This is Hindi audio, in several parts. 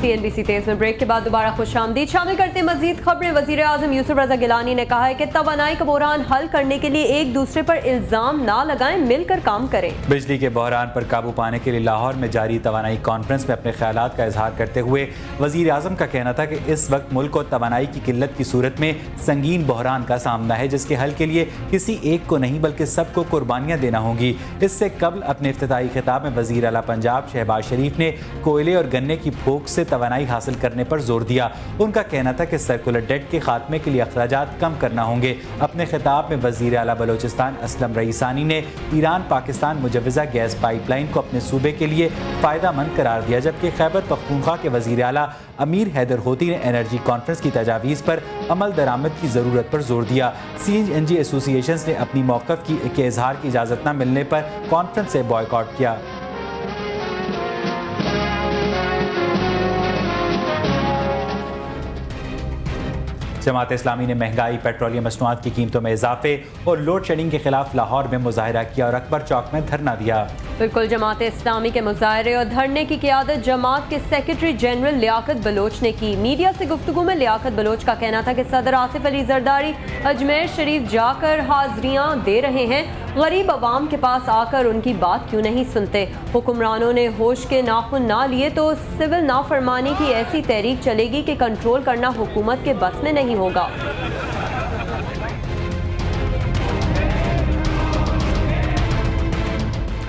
CNBC तेज में ब्रेक के बाद दोबारा खुशामदीद। शामिल करते मजीद खबरें। वजीर आजम यूसुफ रजा गिलानी ने कहा है कि तवानाई का बहरान हल करने के लिए एक दूसरे पर इल्जाम ना लगाएं, मिलकर काम करें। बिजली के बहरान पर काबू पाने के लिए लाहौर में जारी तवानाई कॉन्फ्रेंस में अपने ख्यालात का इजहार करते हुए वजीर आजम का कहना था कि इस वक्त मुल्क को तवानाई की किल्लत की सूरत में संगीन बहरान का सामना है, जिसके हल के लिए किसी एक को नहीं बल्कि सबको कुर्बानियां देना होंगी। इससे कबल अपने इफ्तिताई खिताब में वजीर आला पंजाब शहबाज शरीफ ने कोयले और गन्ने की फूक से तवानाई हासिल करने पर जोर दिया। उनका कहना था कि सर्कुलर डेट के खात्मे के लिए अखराजात कम करना होंगे। अपने खिताब में वजीर आला बलोचिस्तान असलम रईसानी ने ईरान पाकिस्तान मुजव्वजा गैस पाइपलाइन को अपने सूबे के लिए फ़ायदेमंद करार दिया, जबकि खैबर पख्तूनख्वा के वजीर आला अमीर हैदर होती ने एनर्जी कॉन्फ्रेंस की तजावीज़ पर अमल दरामद की ज़रूरत पर जोर दिया। CNG एसोसिएशन ने अपनी मौक़िफ़ के इजहार की इजाज़त न मिलने पर कॉन्फ्रेंस से बॉयकॉट किया। जमात इस्लामी ने महंगाई, पेट्रोलियम मसनूआत की कीमतों में इजाफे और लोड शेडिंग के खिलाफ लाहौर में मुजाहरा किया और अकबर चौक में धरना दिया। बिल्कुल, जमात इस्लामी के मुजाहरे और धरने की क़ियादत जमात के सेक्रेटरी जनरल लियाकत बलोच ने की। मीडिया से गुफ्तगू में लियाकत बलोच का कहना था कि सदर आसिफ अली जरदारी अजमेर शरीफ जाकर हाजिरियाँ दे रहे हैं, गरीब अवाम के पास आकर उनकी बात क्यों नहीं सुनते। हुक्मरानों ने होश के नाखुन ना लिए तो सिविल नाफरमानी की ऐसी तहरीक चलेगी कि कंट्रोल करना हुकूमत के बस में नहीं होगा।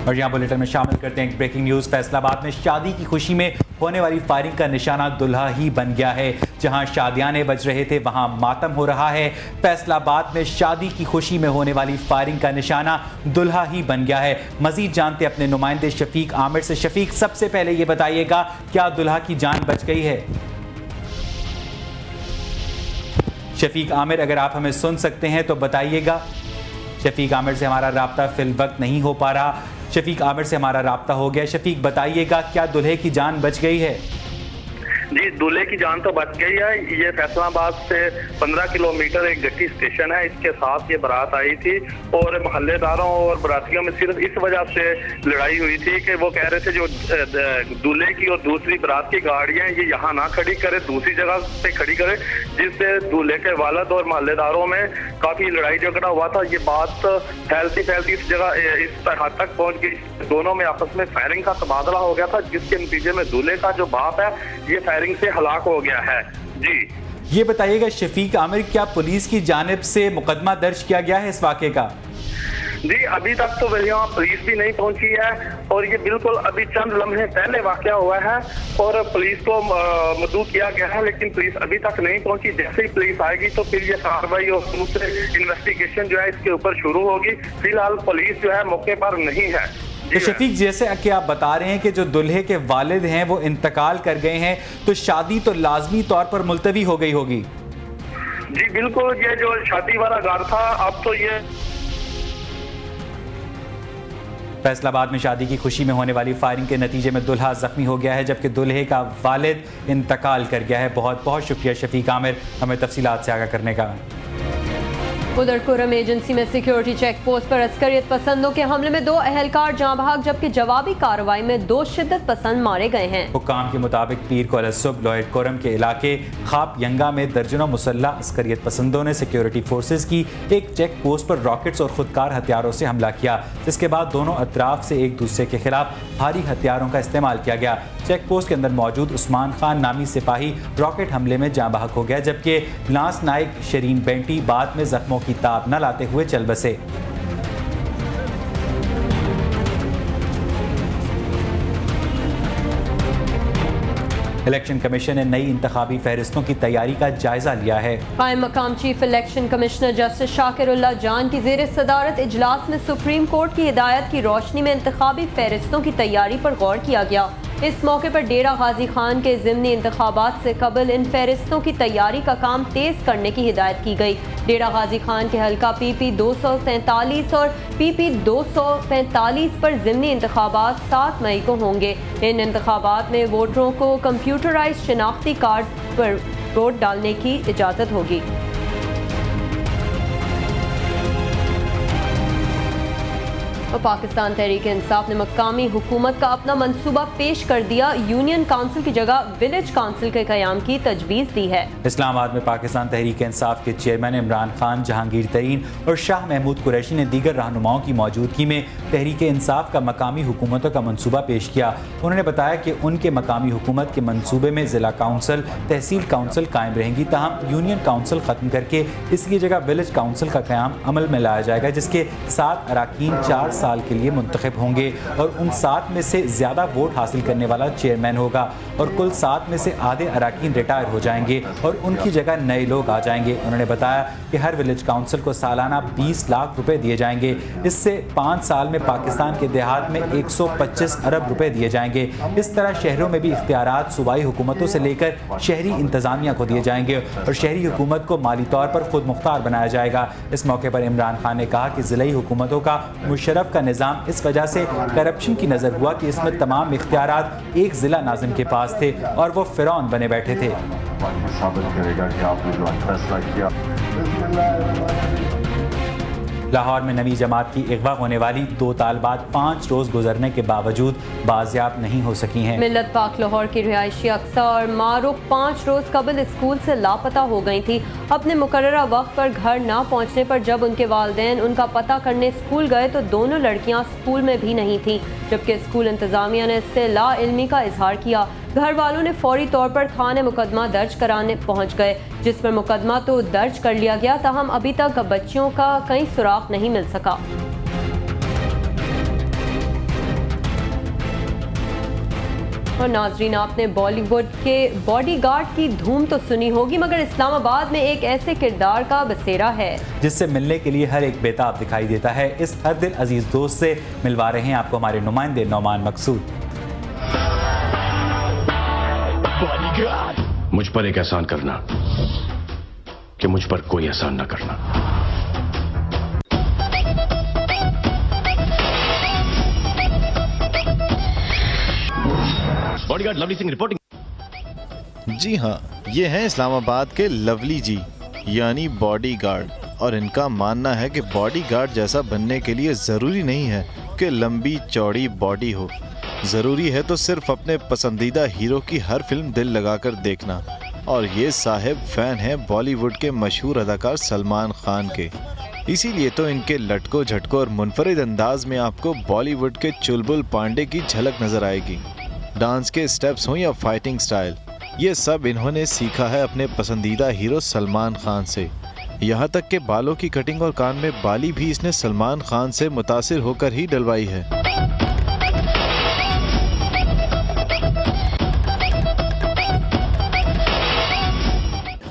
और यहाँ बुलेटिन में शामिल करते हैं एक ब्रेकिंग न्यूज़। फैसलाबाद में शादी की खुशी में होने वाली फायरिंग का निशाना दुल्हा ही बन गया है। जहां शादियाने बज रहे थे वहां मातम हो रहा है। फैसलाबाद में शादी की खुशी में होने वाली फायरिंग का निशाना दुल्हा ही बन गया है। मजीद जानते अपने नुमाइंदे शफीक आमिर से। शफीक, सबसे पहले ये बताइएगा, क्या दुल्हा की जान बच गई है? शफीक आमिर, अगर आप हमें सुन सकते हैं तो बताइएगा। शफीक आमिर से हमारा राब्ता फिल वक्त नहीं हो पा रहा। शफीक आमिर से हमारा राब्ता हो गया। शफीक, बताइएगा, क्या दुल्हे की जान बच गई है? जी, दूल्हे की जान तो बच गई है। ये फैसलाबाद से 15 किलोमीटर एक गट्टी स्टेशन है, इसके साथ ये बारात आई थी और मोहल्लेदारों और बरातियों में सिर्फ इस वजह से लड़ाई हुई थी कि वो कह रहे थे जो दूल्हे की और दूसरी बारात की गाड़ियां ये यहाँ ना खड़ी करे, दूसरी जगह पे खड़ी करे, जिससे दूल्हे के वालिद और मोहल्लेदारों में काफी लड़ाई झगड़ा हुआ था। ये बात फैलती फैलती इस जगह इस हद तक पहुंच गई, दोनों में आपस में फायरिंग का तबादला हो गया था, जिसके नतीजे में दूल्हे का जो बाप है ये फायरिंग से हलाक हो गया है। जी, ये बताइएगा शफीक आमिर, क्या पुलिस की जानिब से मुकदमा दर्ज किया गया है इस वाक़े का? जी, अभी तक तो यहाँ पुलिस भी नहीं पहुंची है और ये बिल्कुल अभी चंद लम्हे पहले वाक़या हुआ है और पुलिस को मदऊ किया गया है, लेकिन पुलिस अभी तक नहीं पहुंची। जैसे ही पुलिस आएगी तो फिर ये कार्रवाई और दूसरे इन्वेस्टिगेशन जो है इसके ऊपर शुरू होगी। फिलहाल पुलिस जो है मौके पर नहीं है। तो शफीक, जैसे कि आप बता रहे हैं कि जो दुल्हे के वालिद हैं वो इंतकाल कर गए हैं, तो शादी तो लाजमी तौर पर मुलतवी हो गई होगी। जी बिल्कुल, ये जो शादी वाला घर था अब तो ये फैसलाबाद में शादी की खुशी में होने वाली फायरिंग के नतीजे में दुल्हा जख्मी हो गया है, जबकि दुल्हे का वालिद इंतकाल कर गया है। बहुत बहुत शुक्रिया शफीक आमिर, हमें तफसीलात से आगाह करने का। उधर कुरम एजेंसी में सिक्योरिटी चेक पोस्ट पर अस्करियत पसंदों के हमले में 2 अहलकार जाँ बहक, जबकि जवाबी कार्रवाई में 2 शिद्दत पसंद मारे गए हैं। हुक्काम के मुताबिक पीर को अलसुब लोहेट कोरम के इलाके खाप यंगा में दर्जनों मुसल्ला अस्करियत पसंदों ने सिक्योरिटी फोर्सेज की एक चेक पोस्ट पर रॉकेट्स और खुदकार हथियारों से हमला किया, जिसके बाद दोनों अतराफ से एक दूसरे के खिलाफ भारी हथियारों का इस्तेमाल किया गया। चेक पोस्ट के अंदर मौजूद उस्मान खान नामी सिपाही रॉकेट हमले में जाँ बहक हो गया, जबकि लांस नाइक शरीन बेंटी बाद में जख्मों की ताब न लाते हुए चल बसे। इलेक्शन कमीशन ने नई इंतखाबी फहरिस्तों की तैयारी का जायजा लिया है। कायम मकाम चीफ इलेक्शन कमिश्नर जस्टिस शाकिरुल्लाह जान की ज़ेर सदारत इजलास में सुप्रीम कोर्ट की हिदायत की रोशनी में इंतखाबी फहरिस्तों की तैयारी पर गौर किया गया। इस मौके पर डेरा गाजी खान के ज़िमनी इंतखाबात से कबल इन फहरिस्तों की तैयारी का काम तेज़ करने की हिदायत की गई। डेरा गाजी खान के हल्का PP 243 और PP 245 पर ज़िमनी इंतखाबात 7 मई को होंगे। इन इंतखाबात में वोटरों को कंप्यूटराइज शिनाख्ती कार्ड पर वोट डालने की इजाज़त होगी। और पाकिस्तान तहरीक इंसाफ ने मकामी हुकूमत का अपना मंसूबा पेश कर दिया। यूनियन काउंसिल की जगह विलेज काउंसिल के क़याम की तजवीज़ दी है। इस्लामाबाद में पाकिस्तान तहरीक इंसाफ के चेयरमैन इमरान खान, जहांगीर तरीन और शाह महमूद कुरैशी ने दीगर रहनुमाओं की मौजूदगी में तहरीक इंसाफ का मकामी हुकूमतों का मंसूबा पेश किया। उन्होंने बताया कि उनके मकामी हुकूमत के मंसूबे में ज़िला काउंसिल, तहसील काउंसिल कायम रहेंगी, ताहम यूनियन काउंसिल ख़त्म करके इसकी जगह विलेज काउंसिल का क़याम अमल में लाया जाएगा, जिसके 7 अरकान 4 साल के लिए मुंतखब होंगे और उन 7 में से ज़्यादा वोट हासिल करने वाला चेयरमैन होगा और कुल 7 में से आधे अरकान रिटायर हो जाएंगे और उनकी जगह नए लोग आ जाएंगे। उन्होंने बताया कि हर विलेज काउंसिल को सालाना 20 लाख रुपए दिए जाएंगे। इससे 5 साल में पाकिस्तान के देहात में 125 अरब रुपए दिए जाएंगे। इस तरह शहरों में भी इख्तियारात सूबाई हुकूमतों से लेकर शहरी इंतजामिया को दिए जाएंगे और शहरी हुकूमत को माली तौर पर खुद मुख्तार बनाया जाएगा। इस मौके पर इमरान खान ने कहा कि ज़िलाई हुकूमतों का मुशर्रफ का निज़ाम इस वजह से करप्शन की नज़र हुआ कि इसमें तमाम इख्तियारात एक ज़िला नाज़िम के पास थे और वो फ़िरौन बने बैठे थे। लाहौर में नवी जमात की अगवा होने वाली 2 तालिबात 5 रोज़ गुजरने के बावजूद बाजियाब नहीं हो सकी हैं। मिल्लत पाक लाहौर की रिहायशी अक्सा और मारूफ 5 रोज़ कबल स्कूल से लापता हो गई थी। अपने मुकर्ररा वक्त पर घर ना पहुँचने पर जब उनके वालिदैन उनका पता करने स्कूल गए तो दोनों लड़कियाँ स्कूल में भी नहीं थीं, जबकि स्कूल इंतज़ामिया ने इससे लाइल्मी का इजहार किया। घर वालों ने फौरी तौर पर थाने मुकदमा दर्ज कराने पहुंच गए, जिस पर मुकदमा तो दर्ज कर लिया गया, ताहम अभी तक बच्चियों का कहीं सुराग नहीं मिल सका। और नाजरीन, आपने बॉलीवुड के बॉडीगार्ड की धूम तो सुनी होगी, मगर इस्लामाबाद में एक ऐसे किरदार का बसेरा है जिससे मिलने के लिए हर एक बेताब दिखाई देता है। इस हर दिल अजीज दोस्त से मिलवा रहे हैं आपको हमारे नुमाइंदे नौमान मकसूद। मुझ पर एक एहसान करना कि मुझ पर कोई एहसान ना करना। Bodyguard lovely Singh reporting. जी हाँ, ये हैं इस्लामाबाद के लवली जी यानी बॉडीगार्ड, और इनका मानना है कि बॉडीगार्ड जैसा बनने के लिए ज़रूरी नहीं है कि लंबी चौड़ी बॉडी हो। ज़रूरी है तो सिर्फ अपने पसंदीदा हीरो की हर फिल्म दिल लगाकर देखना। और ये साहिब फ़ैन हैं बॉलीवुड के मशहूर अदाकार सलमान खान के, इसीलिए तो इनके लटको झटको और मुनफरिद अंदाज में आपको बॉलीवुड के चुलबुल पांडे की झलक नज़र आएगी। डांस के स्टेप्स हों या फाइटिंग स्टाइल, ये सब इन्होंने सीखा है अपने पसंदीदा हीरो सलमान खान से। यहाँ तक के बालों की कटिंग और कान में बाली भी इसने सलमान खान से मुतासिर होकर ही डलवाई है।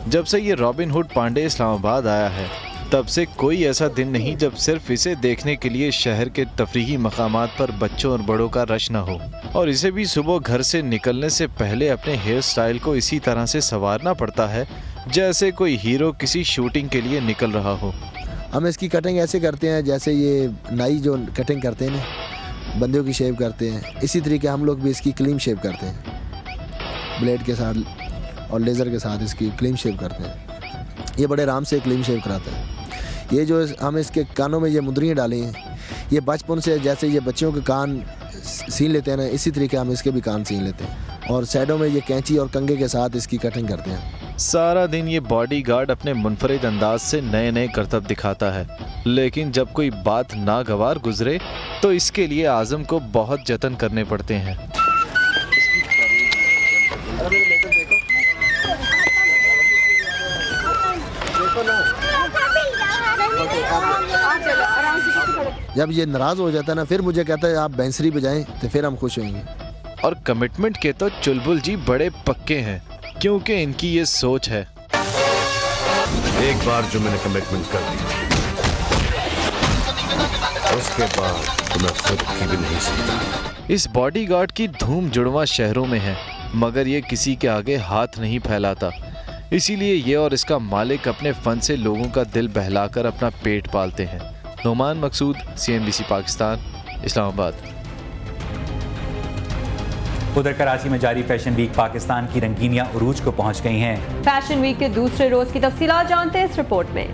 जब से ये रॉबिन हुड पांडे इस्लामाबाद आया है, तब से कोई ऐसा दिन नहीं जब सिर्फ इसे देखने के लिए शहर के तफरीही मकामात पर बच्चों और बड़ों का रश न हो। और इसे भी सुबह घर से निकलने से पहले अपने हेयर स्टाइल को इसी तरह से संवारना पड़ता है जैसे कोई हीरो किसी शूटिंग के लिए निकल रहा हो। हम इसकी कटिंग ऐसे करते हैं जैसे ये नाई जो कटिंग करते हैं ना, बंदियों की शेव करते हैं, इसी तरीके हम लोग भी इसकी क्लीन शेव करते हैं। ब्लेड के साथ और लेज़र के साथ इसकी क्लीन शेव करते हैं। ये बड़े आराम से क्लीन शेव कराते हैं। ये जो हम इसके कानों में ये मुंदरियाँ डाली हैं, ये बचपन से जैसे ये बच्चों के कान सीन लेते हैं ना, इसी तरीके हम इसके भी कान सीन लेते हैं। और साइडों में ये कैंची और कंघे के साथ इसकी कटिंग करते हैं। सारा दिन ये बॉडीगार्ड अपने मुनफरिद अंदाज से नए नए करतब दिखाता है, लेकिन जब कोई बात नागवार गुजरे तो इसके लिए आज़म को बहुत जतन करने पड़ते हैं। जब ये नाराज हो जाता है ना, फिर मुझे कहता है आप बैंसरी बजाएं तो फिर हम खुश होंगे। और कमिटमेंट के तो चुलबुल जी बड़े पक्के हैं, क्योंकि इनकी ये सोच है, एक बार जो मैंने कमिटमेंट कर दी उसके बाद तो मैं खुद की भी नहीं सुनता। इस बॉडीगार्ड की धूम जुड़वा शहरों में है, मगर ये किसी के आगे हाथ नहीं फैलाता। इसीलिए ये और इसका मालिक अपने फन से लोगों का दिल बहलाकर अपना पेट पालते हैं। नौमान मकसूद, CNBC पाकिस्तान, इस्लामाबाद। उधर कराची में जारी फैशन वीक पाकिस्तान की रंगीनियां उरूज को पहुंच गई हैं। फैशन वीक के दूसरे रोज की तफसीलात जानते हैं इस रिपोर्ट में।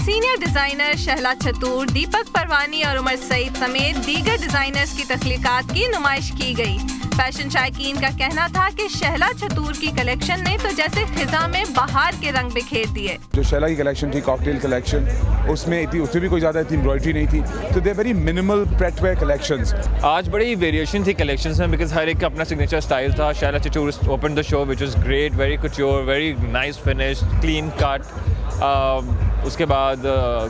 सीनियर डिजाइनर शहला चतुर, दीपक परवानी और उमर सईद समेत दीगर डिजाइनर्स की तख्लीकात की नुमाइश की गई। फैशन शायकीन का कहना था कि शहला चतुर की कलेक्शन ने तो जैसे खिजा में बहार के रंग बिखेर दिए। जो शहला की कलेक्शन थी, कॉकटेल कलेक्शन, उसमें भी कोई ज़्यादा इतनी एम्ब्रॉयडरी नहीं थी, तो दे वेरी मिनिमल प्रेटवेयर कलेक्शंस। आज बड़ी वेरिएशन थी कलेक्शंस में, बिकॉज हर एक का अपना सिग्नेचर स्टाइल था। Shahla Chatur open the show which was great, very couture, very nice finish, clean cut. उसके बाद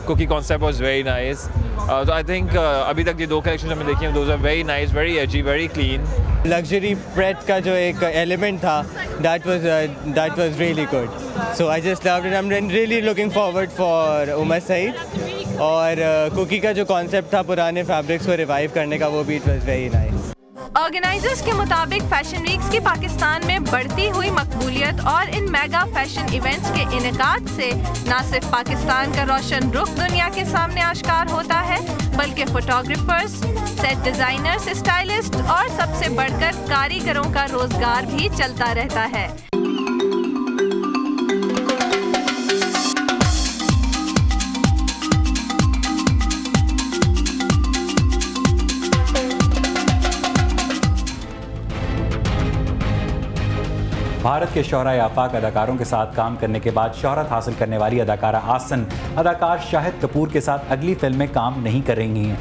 cookie concept was very nice. तो आई थिंक अभी तक ये दो कलेक्शन हमने देखी हैं, those are very nice, very edgy, very clean. Luxury pret का जो एक एलिमेंट था, that was really good, so I just loved it. I am really looking forward for Umar Saeed. और कुकी का जो कॉन्सेप्ट था पुराने फैब्रिक्स को रिवाइव करने का, वो भी it was very nice. Organisers के मुताबिक फैशन वीक्स की पाकिस्तान में बढ़ती हुई मकबूलियत और इन मेगा फैशन इवेंट्स के इनेकाद से न सिर्फ पाकिस्तान का रोशन रुख दुनिया के सामने आश्कार होता है, बल्कि फोटोग्राफर्स, सेट डिजाइनर्स, स्टाइलिस्ट और सबसे बढ़कर कारीगरों का रोजगार भी चलता रहता है। भारत के शोहराए आफाक अदाकारों के साथ काम करने के बाद शोहरत हासिल करने वाली अदाकारा आसन अदाकार शाहिद कपूर के साथ अगली फिल्म में काम नहीं कर रही हैं।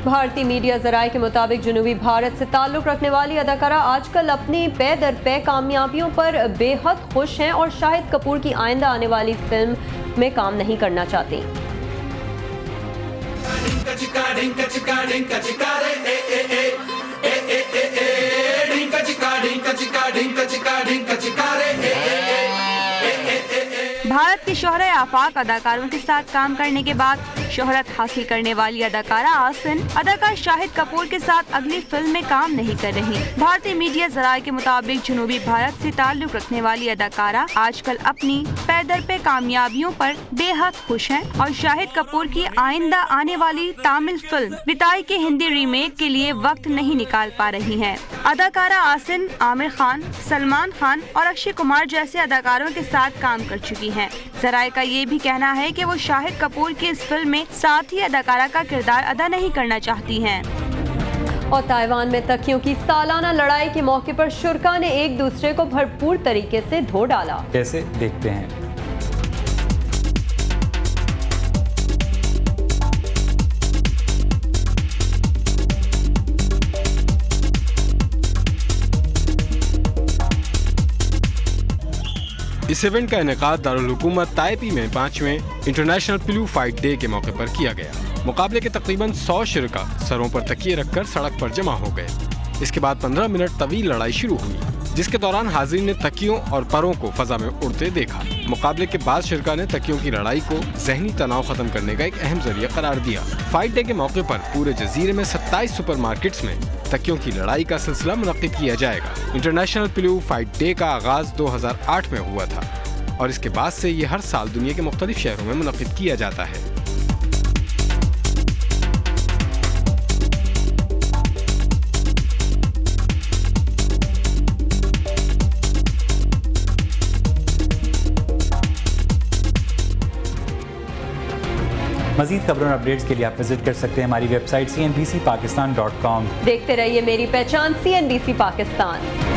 भारतीय मीडिया जराए के मुताबिक जनूबी भारत से ताल्लुक़ रखने वाली अदाकारा आजकल अपनी पे दर पे कामयाबियों पर बेहद खुश हैं और शाहिद कपूर की आइंदा आने वाली फिल्म में काम नहीं करना चाहती। भारत के शोहराए आफाक अदाकारों के साथ काम करने के बाद शोहरत हासिल करने वाली अदाकारा आसन अदाकार शाहिद कपूर के साथ अगली फिल्म में काम नहीं कर रही। भारतीय मीडिया जराये के मुताबिक जनूबी भारत से ताल्लुक़ रखने वाली अदाकारा आजकल अपनी पैदर पे कामयाबियों पर बेहद खुश हैं और शाहिद कपूर की आइंदा आने वाली तामिल फिल्म विताई के हिंदी रीमेक के लिए वक्त नहीं निकाल पा रही हैं। अदाकारा आसन आमिर खान, सलमान खान और अक्षय कुमार जैसे अदाकारों के साथ काम कर चुकी हैं। जराये का ये भी कहना है कि वो शाहिद कपूर की इस फिल्म में साथी अदाकारा का किरदार अदा नहीं करना चाहती हैं। और ताइवान में तकियों की सालाना लड़ाई के मौके पर शुरा ने एक दूसरे को भरपूर तरीके से धो डाला। कैसे, देखते हैं। इस इवेंट का इनेकाद दारुल हुकूमत ताइपी में 5वें इंटरनेशनल पिलू फाइट डे के मौके पर किया गया। मुकाबले के तकरीबन 100 शिरका सरों पर तकिए रखकर सड़क पर जमा हो गए। इसके बाद 15 मिनट तवील लड़ाई शुरू हुई, जिसके दौरान हाजिरीन ने तकियों और परों को फजा में उड़ते देखा। मुकाबले के बाद शिरका ने तकियों की लड़ाई को जहनी तनाव खत्म करने का एक अहम जरिया करार दिया। फाइट डे के मौके पर पूरे जजीरे में 27 सुपरमार्केट्स में तकियों की लड़ाई का सिलसिला मुनक्किद किया जाएगा। इंटरनेशनल पिलू फाइट डे का आगाज 2008 में हुआ था और इसके बाद से ये हर साल दुनिया के मुख्तलिफ शहरों में मुनक्किद किया जाता है। मज़ीद खबरों और अपडेट्स के लिए आप विजिट कर सकते हैं हमारी वेबसाइट CNBCpakistan.com। देखते रहिए मेरी पहचान CNBC पाकिस्तान।